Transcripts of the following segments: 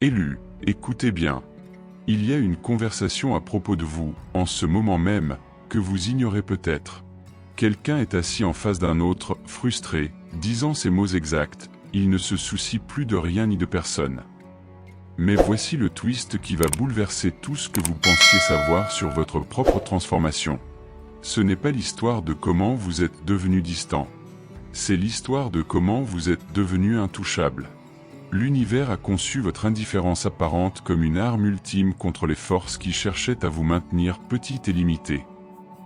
Élu, écoutez bien. Il y a une conversation à propos de vous, en ce moment même, que vous ignorez peut-être. Quelqu'un est assis en face d'un autre, frustré, disant ces mots exacts, il ne se soucie plus de rien ni de personne. Mais voici le twist qui va bouleverser tout ce que vous pensiez savoir sur votre propre transformation. Ce n'est pas l'histoire de comment vous êtes devenu distant. C'est l'histoire de comment vous êtes devenu intouchable. L'univers a conçu votre indifférence apparente comme une arme ultime contre les forces qui cherchaient à vous maintenir petite et limitée.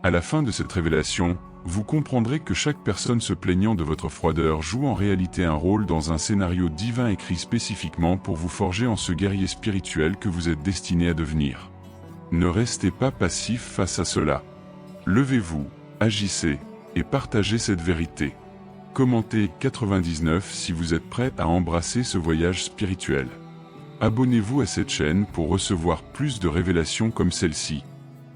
À la fin de cette révélation, vous comprendrez que chaque personne se plaignant de votre froideur joue en réalité un rôle dans un scénario divin écrit spécifiquement pour vous forger en ce guerrier spirituel que vous êtes destiné à devenir. Ne restez pas passif face à cela. Levez-vous, agissez, et partagez cette vérité. Commentez 99 si vous êtes prêt à embrasser ce voyage spirituel. Abonnez-vous à cette chaîne pour recevoir plus de révélations comme celle-ci.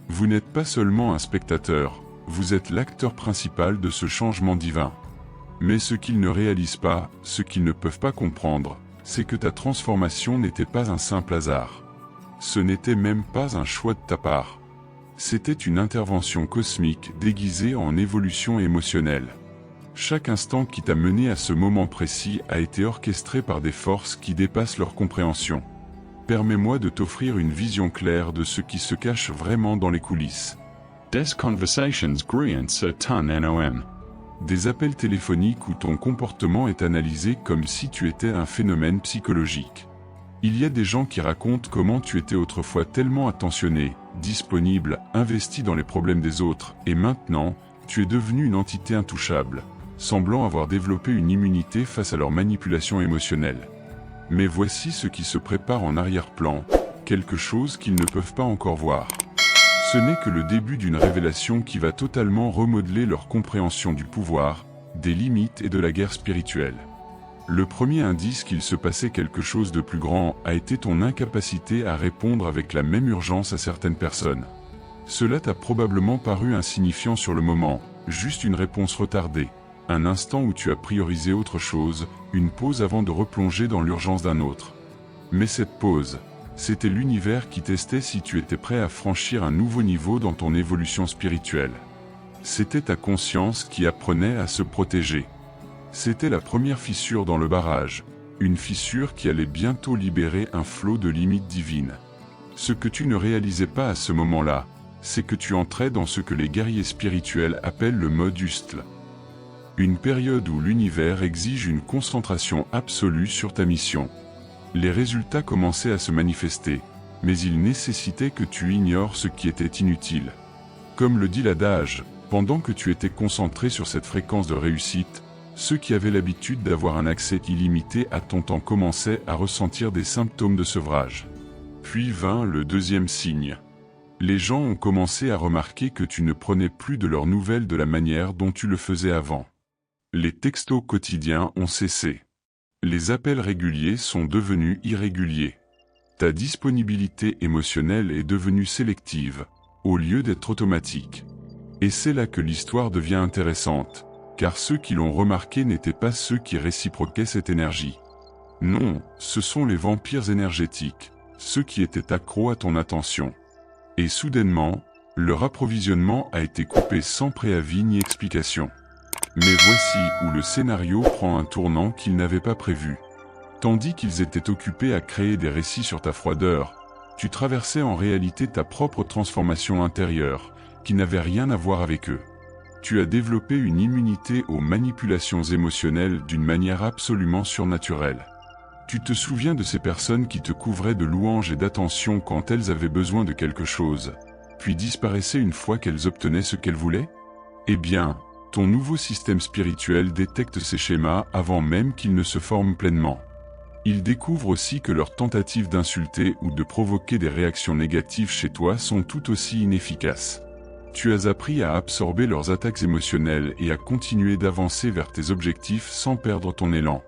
Vous n'êtes pas seulement un spectateur, vous êtes l'acteur principal de ce changement divin. Mais ce qu'ils ne réalisent pas, ce qu'ils ne peuvent pas comprendre, c'est que ta transformation n'était pas un simple hasard. Ce n'était même pas un choix de ta part. C'était une intervention cosmique déguisée en évolution émotionnelle. Chaque instant qui t'a mené à ce moment précis a été orchestré par des forces qui dépassent leur compréhension. Permets-moi de t'offrir une vision claire de ce qui se cache vraiment dans les coulisses. Des conversations grien ton nom. Des appels téléphoniques où ton comportement est analysé comme si tu étais un phénomène psychologique. Il y a des gens qui racontent comment tu étais autrefois tellement attentionné, disponible, investi dans les problèmes des autres, et maintenant, tu es devenu une entité intouchable, semblant avoir développé une immunité face à leur manipulation émotionnelle. Mais voici ce qui se prépare en arrière-plan, quelque chose qu'ils ne peuvent pas encore voir. Ce n'est que le début d'une révélation qui va totalement remodeler leur compréhension du pouvoir, des limites et de la guerre spirituelle. Le premier indice qu'il se passait quelque chose de plus grand a été ton incapacité à répondre avec la même urgence à certaines personnes. Cela t'a probablement paru insignifiant sur le moment, juste une réponse retardée. Un instant où tu as priorisé autre chose, une pause avant de replonger dans l'urgence d'un autre. Mais cette pause, c'était l'univers qui testait si tu étais prêt à franchir un nouveau niveau dans ton évolution spirituelle. C'était ta conscience qui apprenait à se protéger. C'était la première fissure dans le barrage, une fissure qui allait bientôt libérer un flot de limites divines. Ce que tu ne réalisais pas à ce moment-là, c'est que tu entrais dans ce que les guerriers spirituels appellent le mode Ustle. Une période où l'univers exige une concentration absolue sur ta mission. Les résultats commençaient à se manifester, mais ils nécessitaient que tu ignores ce qui était inutile. Comme le dit l'adage, pendant que tu étais concentré sur cette fréquence de réussite, ceux qui avaient l'habitude d'avoir un accès illimité à ton temps commençaient à ressentir des symptômes de sevrage. Puis vint le deuxième signe. Les gens ont commencé à remarquer que tu ne prenais plus de leurs nouvelles de la manière dont tu le faisais avant. Les textos quotidiens ont cessé. Les appels réguliers sont devenus irréguliers. Ta disponibilité émotionnelle est devenue sélective, au lieu d'être automatique. Et c'est là que l'histoire devient intéressante, car ceux qui l'ont remarqué n'étaient pas ceux qui réciproquaient cette énergie. Non, ce sont les vampires énergétiques, ceux qui étaient accros à ton attention. Et soudainement, leur approvisionnement a été coupé sans préavis ni explication. Mais voici où le scénario prend un tournant qu'ils n'avaient pas prévu. Tandis qu'ils étaient occupés à créer des récits sur ta froideur, tu traversais en réalité ta propre transformation intérieure, qui n'avait rien à voir avec eux. Tu as développé une immunité aux manipulations émotionnelles d'une manière absolument surnaturelle. Tu te souviens de ces personnes qui te couvraient de louanges et d'attention quand elles avaient besoin de quelque chose, puis disparaissaient une fois qu'elles obtenaient ce qu'elles voulaient? Eh bien, ton nouveau système spirituel détecte ces schémas avant même qu'ils ne se forment pleinement. Il découvre aussi que leurs tentatives d'insulter ou de provoquer des réactions négatives chez toi sont tout aussi inefficaces. Tu as appris à absorber leurs attaques émotionnelles et à continuer d'avancer vers tes objectifs sans perdre ton élan.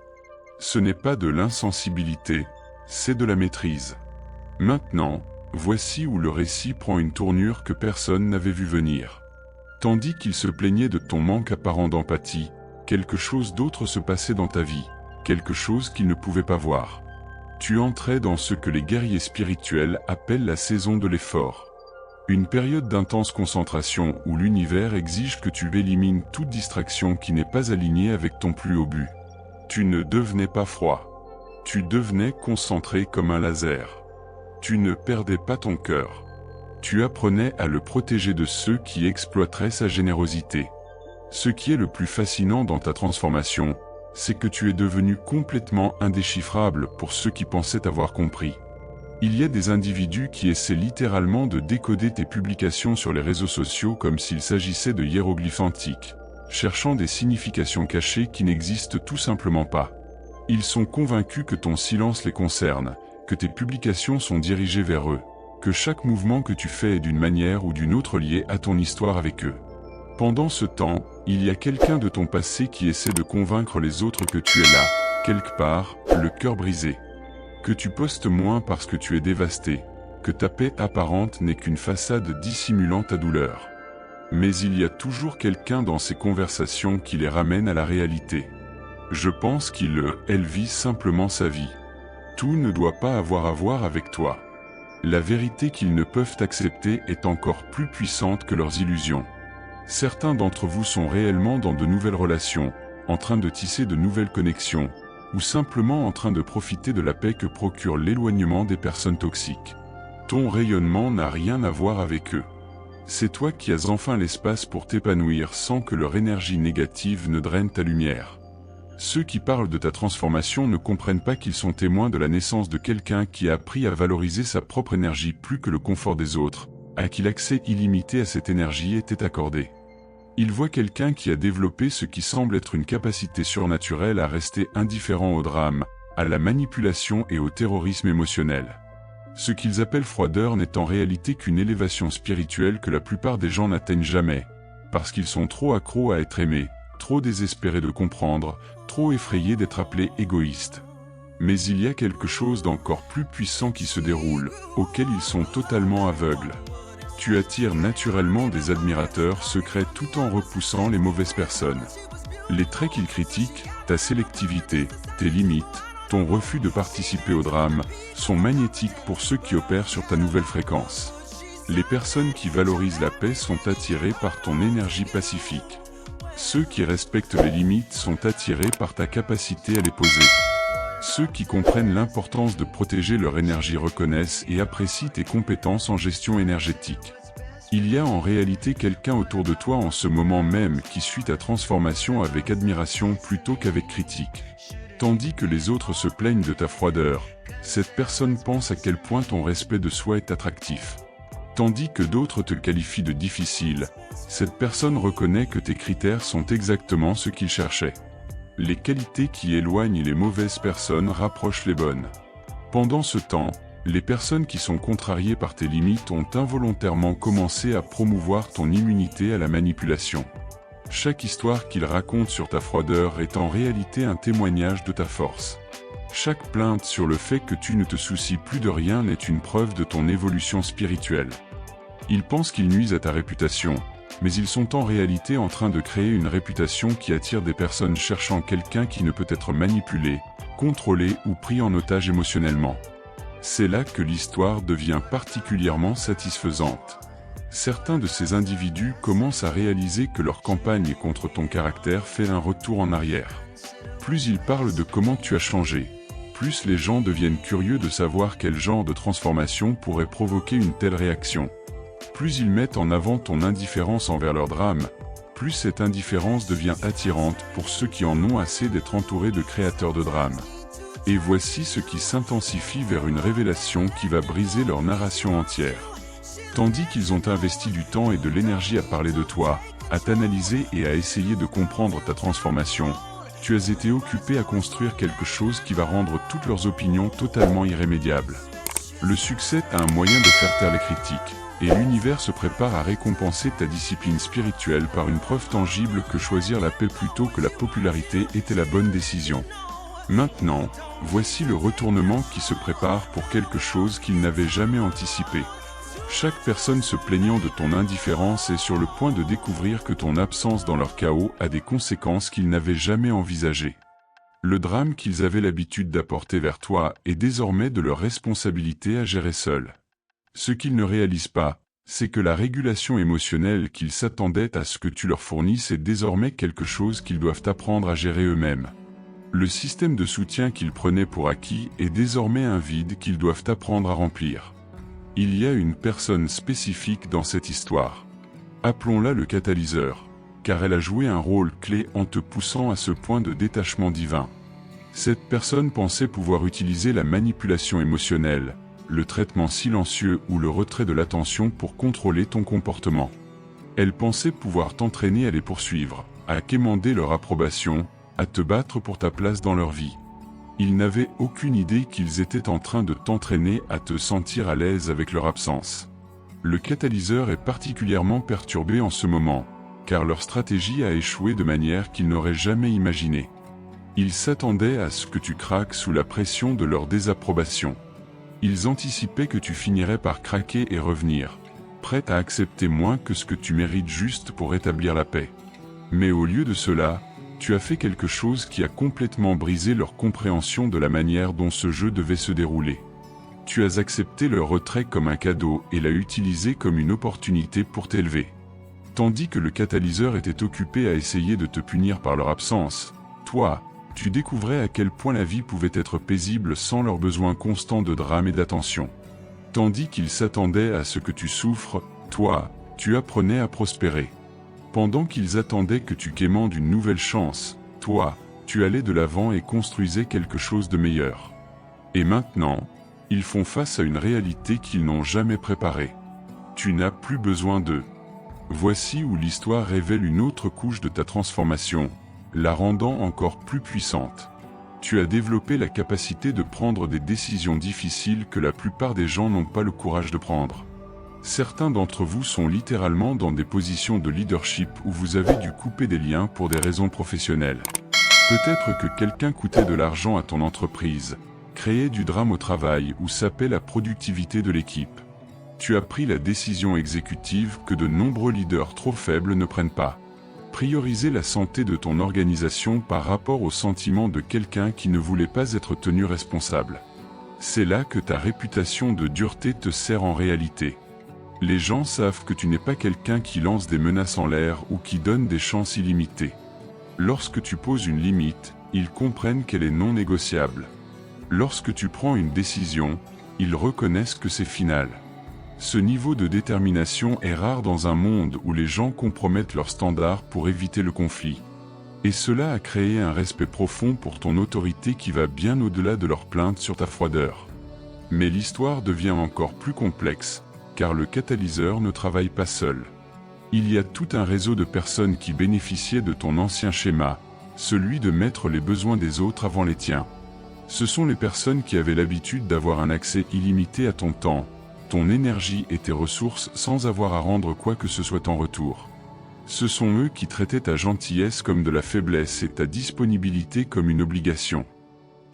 Ce n'est pas de l'insensibilité, c'est de la maîtrise. Maintenant, voici où le récit prend une tournure que personne n'avait vu venir. Tandis qu'il se plaignait de ton manque apparent d'empathie, quelque chose d'autre se passait dans ta vie, quelque chose qu'il ne pouvait pas voir. Tu entrais dans ce que les guerriers spirituels appellent la saison de l'effort. Une période d'intense concentration où l'univers exige que tu élimines toute distraction qui n'est pas alignée avec ton plus haut but. Tu ne devenais pas froid. Tu devenais concentré comme un laser. Tu ne perdais pas ton cœur. Tu apprenais à le protéger de ceux qui exploiteraient sa générosité. Ce qui est le plus fascinant dans ta transformation, c'est que tu es devenu complètement indéchiffrable pour ceux qui pensaient avoir compris. Il y a des individus qui essaient littéralement de décoder tes publications sur les réseaux sociaux comme s'il s'agissait de hiéroglyphes antiques, cherchant des significations cachées qui n'existent tout simplement pas. Ils sont convaincus que ton silence les concerne, que tes publications sont dirigées vers eux, que chaque mouvement que tu fais est d'une manière ou d'une autre lié à ton histoire avec eux. Pendant ce temps, il y a quelqu'un de ton passé qui essaie de convaincre les autres que tu es là, quelque part, le cœur brisé. Que tu postes moins parce que tu es dévasté, que ta paix apparente n'est qu'une façade dissimulant ta douleur. Mais il y a toujours quelqu'un dans ces conversations qui les ramène à la réalité. Je pense elle vit simplement sa vie. Tout ne doit pas avoir à voir avec toi. La vérité qu'ils ne peuvent accepter est encore plus puissante que leurs illusions. Certains d'entre vous sont réellement dans de nouvelles relations, en train de tisser de nouvelles connexions, ou simplement en train de profiter de la paix que procure l'éloignement des personnes toxiques. Ton rayonnement n'a rien à voir avec eux. C'est toi qui as enfin l'espace pour t'épanouir sans que leur énergie négative ne draine ta lumière. Ceux qui parlent de ta transformation ne comprennent pas qu'ils sont témoins de la naissance de quelqu'un qui a appris à valoriser sa propre énergie plus que le confort des autres, à qui l'accès illimité à cette énergie était accordé. Ils voient quelqu'un qui a développé ce qui semble être une capacité surnaturelle à rester indifférent au drame, à la manipulation et au terrorisme émotionnel. Ce qu'ils appellent froideur n'est en réalité qu'une élévation spirituelle que la plupart des gens n'atteignent jamais, parce qu'ils sont trop accros à être aimés, trop désespérés de comprendre, trop effrayés d'être appelés égoïstes. Mais il y a quelque chose d'encore plus puissant qui se déroule, auquel ils sont totalement aveugles. Tu attires naturellement des admirateurs secrets tout en repoussant les mauvaises personnes. Les traits qu'ils critiquent, ta sélectivité, tes limites, ton refus de participer au drame, sont magnétiques pour ceux qui opèrent sur ta nouvelle fréquence. Les personnes qui valorisent la paix sont attirées par ton énergie pacifique. Ceux qui respectent les limites sont attirés par ta capacité à les poser. Ceux qui comprennent l'importance de protéger leur énergie reconnaissent et apprécient tes compétences en gestion énergétique. Il y a en réalité quelqu'un autour de toi en ce moment même qui suit ta transformation avec admiration plutôt qu'avec critique. Tandis que les autres se plaignent de ta froideur, cette personne pense à quel point ton respect de soi est attractif. Tandis que d'autres te qualifient de difficile, cette personne reconnaît que tes critères sont exactement ce qu'il cherchait. Les qualités qui éloignent les mauvaises personnes rapprochent les bonnes. Pendant ce temps, les personnes qui sont contrariées par tes limites ont involontairement commencé à promouvoir ton immunité à la manipulation. Chaque histoire qu'ils racontent sur ta froideur est en réalité un témoignage de ta force. Chaque plainte sur le fait que tu ne te soucies plus de rien est une preuve de ton évolution spirituelle. Ils pensent qu'ils nuisent à ta réputation, mais ils sont en réalité en train de créer une réputation qui attire des personnes cherchant quelqu'un qui ne peut être manipulé, contrôlé ou pris en otage émotionnellement. C'est là que l'histoire devient particulièrement satisfaisante. Certains de ces individus commencent à réaliser que leur campagne contre ton caractère fait un retour en arrière. Plus ils parlent de comment tu as changé, plus les gens deviennent curieux de savoir quel genre de transformation pourrait provoquer une telle réaction. Plus ils mettent en avant ton indifférence envers leur drame, plus cette indifférence devient attirante pour ceux qui en ont assez d'être entourés de créateurs de drames. Et voici ce qui s'intensifie vers une révélation qui va briser leur narration entière. Tandis qu'ils ont investi du temps et de l'énergie à parler de toi, à t'analyser et à essayer de comprendre ta transformation, tu as été occupé à construire quelque chose qui va rendre toutes leurs opinions totalement irrémédiables. Le succès a un moyen de faire taire les critiques, et l'univers se prépare à récompenser ta discipline spirituelle par une preuve tangible que choisir la paix plutôt que la popularité était la bonne décision. Maintenant, voici le retournement qui se prépare pour quelque chose qu'ils n'avaient jamais anticipé. Chaque personne se plaignant de ton indifférence est sur le point de découvrir que ton absence dans leur chaos a des conséquences qu'ils n'avaient jamais envisagées. Le drame qu'ils avaient l'habitude d'apporter vers toi est désormais de leur responsabilité à gérer seuls. Ce qu'ils ne réalisent pas, c'est que la régulation émotionnelle qu'ils s'attendaient à ce que tu leur fournisses est désormais quelque chose qu'ils doivent apprendre à gérer eux-mêmes. Le système de soutien qu'ils prenaient pour acquis est désormais un vide qu'ils doivent apprendre à remplir. Il y a une personne spécifique dans cette histoire. Appelons-la le catalyseur, car elle a joué un rôle clé en te poussant à ce point de détachement divin. Cette personne pensait pouvoir utiliser la manipulation émotionnelle, le traitement silencieux ou le retrait de l'attention pour contrôler ton comportement. Elle pensait pouvoir t'entraîner à les poursuivre, à quémander leur approbation, à te battre pour ta place dans leur vie. Ils n'avaient aucune idée qu'ils étaient en train de t'entraîner à te sentir à l'aise avec leur absence. Le catalyseur est particulièrement perturbé en ce moment, car leur stratégie a échoué de manière qu'ils n'auraient jamais imaginé. Ils s'attendaient à ce que tu craques sous la pression de leur désapprobation. Ils anticipaient que tu finirais par craquer et revenir, prête à accepter moins que ce que tu mérites juste pour rétablir la paix. Mais au lieu de cela, tu as fait quelque chose qui a complètement brisé leur compréhension de la manière dont ce jeu devait se dérouler. Tu as accepté leur retrait comme un cadeau et l'as utilisé comme une opportunité pour t'élever. Tandis que le catalyseur était occupé à essayer de te punir par leur absence, toi, tu découvrais à quel point la vie pouvait être paisible sans leur besoin constant de drame et d'attention. Tandis qu'ils s'attendaient à ce que tu souffres, toi, tu apprenais à prospérer. Pendant qu'ils attendaient que tu quémandes une nouvelle chance, toi, tu allais de l'avant et construisais quelque chose de meilleur. Et maintenant, ils font face à une réalité qu'ils n'ont jamais préparée. Tu n'as plus besoin d'eux. Voici où l'histoire révèle une autre couche de ta transformation, la rendant encore plus puissante. Tu as développé la capacité de prendre des décisions difficiles que la plupart des gens n'ont pas le courage de prendre. Certains d'entre vous sont littéralement dans des positions de leadership où vous avez dû couper des liens pour des raisons professionnelles. Peut-être que quelqu'un coûtait de l'argent à ton entreprise, créait du drame au travail ou sapait la productivité de l'équipe. Tu as pris la décision exécutive que de nombreux leaders trop faibles ne prennent pas. Prioriser la santé de ton organisation par rapport au sentiment de quelqu'un qui ne voulait pas être tenu responsable. C'est là que ta réputation de dureté te sert en réalité. Les gens savent que tu n'es pas quelqu'un qui lance des menaces en l'air ou qui donne des chances illimitées. Lorsque tu poses une limite, ils comprennent qu'elle est non négociable. Lorsque tu prends une décision, ils reconnaissent que c'est final. Ce niveau de détermination est rare dans un monde où les gens compromettent leurs standards pour éviter le conflit. Et cela a créé un respect profond pour ton autorité qui va bien au-delà de leurs plaintes sur ta froideur. Mais l'histoire devient encore plus complexe, car le catalyseur ne travaille pas seul. Il y a tout un réseau de personnes qui bénéficiaient de ton ancien schéma, celui de mettre les besoins des autres avant les tiens. Ce sont les personnes qui avaient l'habitude d'avoir un accès illimité à ton temps, ton énergie et tes ressources sans avoir à rendre quoi que ce soit en retour. Ce sont eux qui traitaient ta gentillesse comme de la faiblesse et ta disponibilité comme une obligation.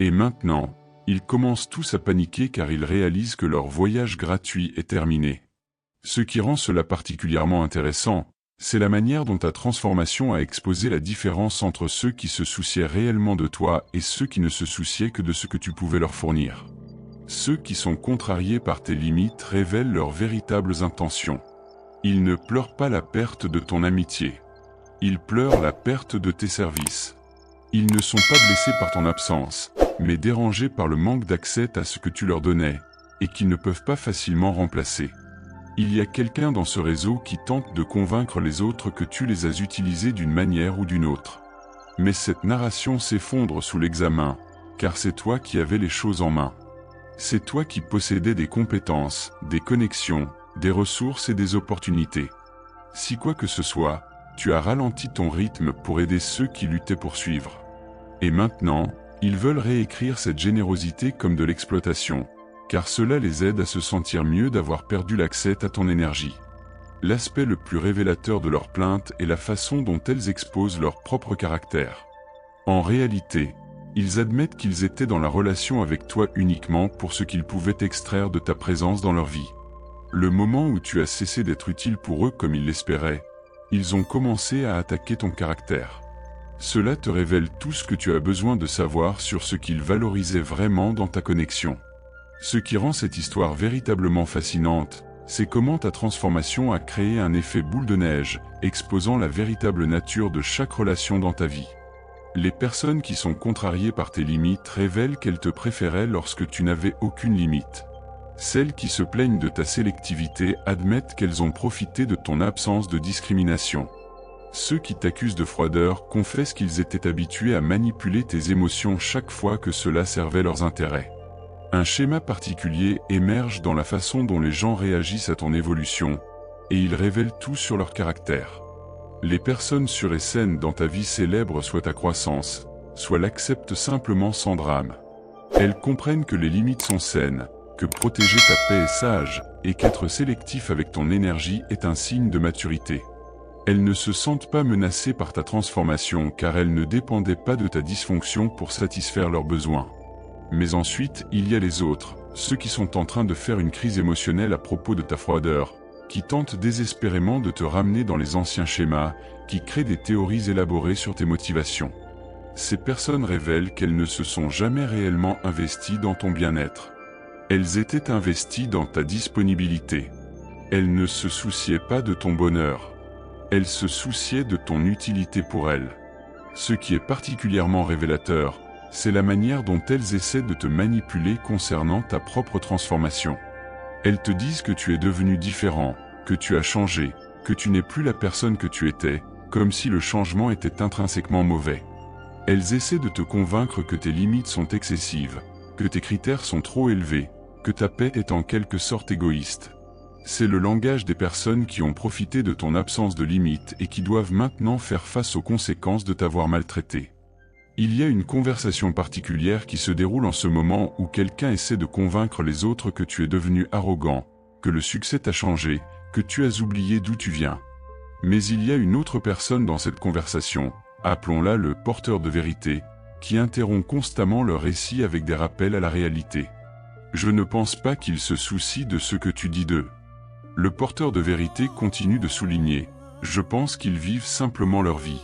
Et maintenant, ils commencent tous à paniquer car ils réalisent que leur voyage gratuit est terminé. Ce qui rend cela particulièrement intéressant, c'est la manière dont ta transformation a exposé la différence entre ceux qui se souciaient réellement de toi et ceux qui ne se souciaient que de ce que tu pouvais leur fournir. Ceux qui sont contrariés par tes limites révèlent leurs véritables intentions. Ils ne pleurent pas la perte de ton amitié. Ils pleurent la perte de tes services. Ils ne sont pas blessés par ton absence, mais dérangés par le manque d'accès à ce que tu leur donnais, et qu'ils ne peuvent pas facilement remplacer. Il y a quelqu'un dans ce réseau qui tente de convaincre les autres que tu les as utilisés d'une manière ou d'une autre. Mais cette narration s'effondre sous l'examen, car c'est toi qui avais les choses en main. C'est toi qui possédais des compétences, des connexions, des ressources et des opportunités. Si quoi que ce soit, tu as ralenti ton rythme pour aider ceux qui luttaient pour suivre. Et maintenant, ils veulent réécrire cette générosité comme de l'exploitation, car cela les aide à se sentir mieux d'avoir perdu l'accès à ton énergie. L'aspect le plus révélateur de leurs plaintes est la façon dont elles exposent leur propre caractère. En réalité, ils admettent qu'ils étaient dans la relation avec toi uniquement pour ce qu'ils pouvaient extraire de ta présence dans leur vie. Le moment où tu as cessé d'être utile pour eux comme ils l'espéraient, ils ont commencé à attaquer ton caractère. Cela te révèle tout ce que tu as besoin de savoir sur ce qu'il valorisait vraiment dans ta connexion. Ce qui rend cette histoire véritablement fascinante, c'est comment ta transformation a créé un effet boule de neige, exposant la véritable nature de chaque relation dans ta vie. Les personnes qui sont contrariées par tes limites révèlent qu'elles te préféraient lorsque tu n'avais aucune limite. Celles qui se plaignent de ta sélectivité admettent qu'elles ont profité de ton absence de discrimination. Ceux qui t'accusent de froideur confessent qu'ils étaient habitués à manipuler tes émotions chaque fois que cela servait leurs intérêts. Un schéma particulier émerge dans la façon dont les gens réagissent à ton évolution, et il révèle tout sur leur caractère. Les personnes sûres et saines dans ta vie célèbrent soit ta croissance, soit l'acceptent simplement sans drame. Elles comprennent que les limites sont saines, que protéger ta paix est sage, et qu'être sélectif avec ton énergie est un signe de maturité. Elles ne se sentent pas menacées par ta transformation car elles ne dépendaient pas de ta dysfonction pour satisfaire leurs besoins. Mais ensuite, il y a les autres, ceux qui sont en train de faire une crise émotionnelle à propos de ta froideur, qui tentent désespérément de te ramener dans les anciens schémas, qui créent des théories élaborées sur tes motivations. Ces personnes révèlent qu'elles ne se sont jamais réellement investies dans ton bien-être. Elles étaient investies dans ta disponibilité. Elles ne se souciaient pas de ton bonheur. Elles se souciaient de ton utilité pour elles. Ce qui est particulièrement révélateur, c'est la manière dont elles essaient de te manipuler concernant ta propre transformation. Elles te disent que tu es devenu différent, que tu as changé, que tu n'es plus la personne que tu étais, comme si le changement était intrinsèquement mauvais. Elles essaient de te convaincre que tes limites sont excessives, que tes critères sont trop élevés, que ta paix est en quelque sorte égoïste. C'est le langage des personnes qui ont profité de ton absence de limites et qui doivent maintenant faire face aux conséquences de t'avoir maltraité. Il y a une conversation particulière qui se déroule en ce moment où quelqu'un essaie de convaincre les autres que tu es devenu arrogant, que le succès t'a changé, que tu as oublié d'où tu viens. Mais il y a une autre personne dans cette conversation, appelons-la le porteur de vérité, qui interrompt constamment leur récit avec des rappels à la réalité. Je ne pense pas qu'ils se soucient de ce que tu dis d'eux. Le porteur de vérité continue de souligner, je pense qu'ils vivent simplement leur vie.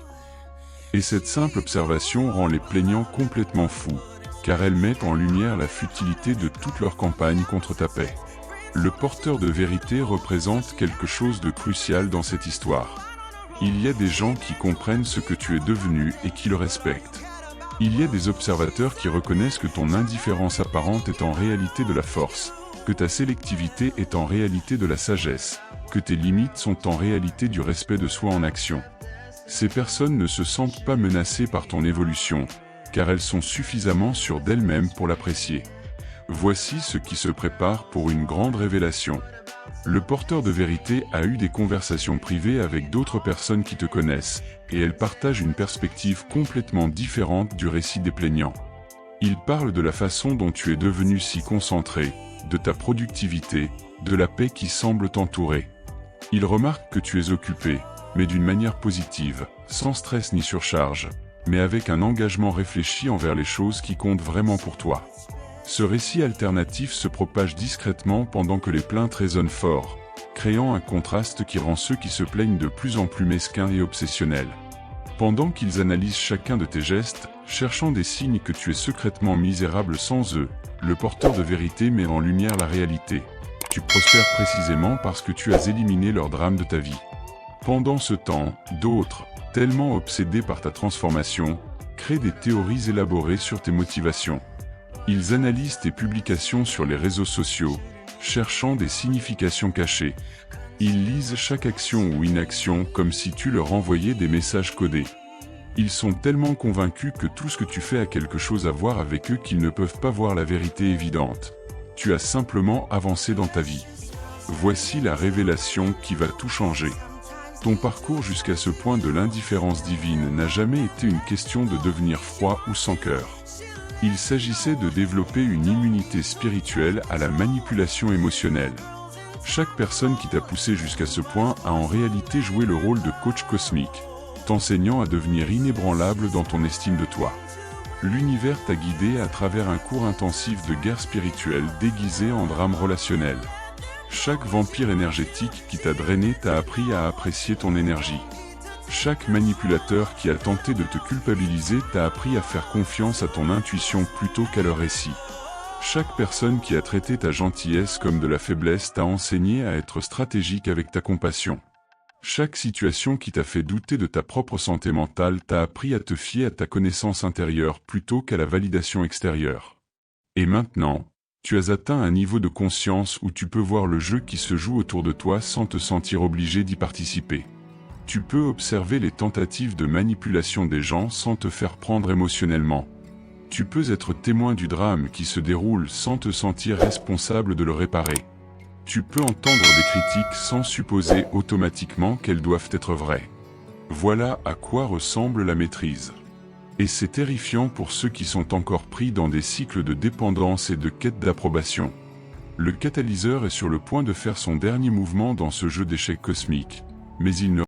Et cette simple observation rend les plaignants complètement fous, car elle met en lumière la futilité de toute leur campagne contre ta paix. Le porteur de vérité représente quelque chose de crucial dans cette histoire. Il y a des gens qui comprennent ce que tu es devenu et qui le respectent. Il y a des observateurs qui reconnaissent que ton indifférence apparente est en réalité de la force, que ta sélectivité est en réalité de la sagesse, que tes limites sont en réalité du respect de soi en action. Ces personnes ne se sentent pas menacées par ton évolution, car elles sont suffisamment sûres d'elles-mêmes pour l'apprécier. Voici ce qui se prépare pour une grande révélation. Le porteur de vérité a eu des conversations privées avec d'autres personnes qui te connaissent, et elles partagent une perspective complètement différente du récit des plaignants. Il parle de la façon dont tu es devenu si concentré, de ta productivité, de la paix qui semble t'entourer. Il remarque que tu es occupé, mais d'une manière positive, sans stress ni surcharge, mais avec un engagement réfléchi envers les choses qui comptent vraiment pour toi. Ce récit alternatif se propage discrètement pendant que les plaintes résonnent fort, créant un contraste qui rend ceux qui se plaignent de plus en plus mesquins et obsessionnels. Pendant qu'ils analysent chacun de tes gestes, cherchant des signes que tu es secrètement misérable sans eux, le porteur de vérité met en lumière la réalité. Tu prospères précisément parce que tu as éliminé leur drame de ta vie. Pendant ce temps, d'autres, tellement obsédés par ta transformation, créent des théories élaborées sur tes motivations. Ils analysent tes publications sur les réseaux sociaux, cherchant des significations cachées. Ils lisent chaque action ou inaction comme si tu leur envoyais des messages codés. Ils sont tellement convaincus que tout ce que tu fais a quelque chose à voir avec eux qu'ils ne peuvent pas voir la vérité évidente. Tu as simplement avancé dans ta vie. Voici la révélation qui va tout changer. Ton parcours jusqu'à ce point de l'indifférence divine n'a jamais été une question de devenir froid ou sans cœur. Il s'agissait de développer une immunité spirituelle à la manipulation émotionnelle. Chaque personne qui t'a poussé jusqu'à ce point a en réalité joué le rôle de coach cosmique, t'enseignant à devenir inébranlable dans ton estime de toi. L'univers t'a guidé à travers un cours intensif de guerre spirituelle déguisé en drame relationnel. Chaque vampire énergétique qui t'a drainé t'a appris à apprécier ton énergie. Chaque manipulateur qui a tenté de te culpabiliser t'a appris à faire confiance à ton intuition plutôt qu'à leur récit. Chaque personne qui a traité ta gentillesse comme de la faiblesse t'a enseigné à être stratégique avec ta compassion. Chaque situation qui t'a fait douter de ta propre santé mentale t'a appris à te fier à ta connaissance intérieure plutôt qu'à la validation extérieure. Et maintenant, tu as atteint un niveau de conscience où tu peux voir le jeu qui se joue autour de toi sans te sentir obligé d'y participer. Tu peux observer les tentatives de manipulation des gens sans te faire prendre émotionnellement. Tu peux être témoin du drame qui se déroule sans te sentir responsable de le réparer. Tu peux entendre des critiques sans supposer automatiquement qu'elles doivent être vraies. Voilà à quoi ressemble la maîtrise. Et c'est terrifiant pour ceux qui sont encore pris dans des cycles de dépendance et de quête d'approbation. Le catalyseur est sur le point de faire son dernier mouvement dans ce jeu d'échecs cosmique, mais il ne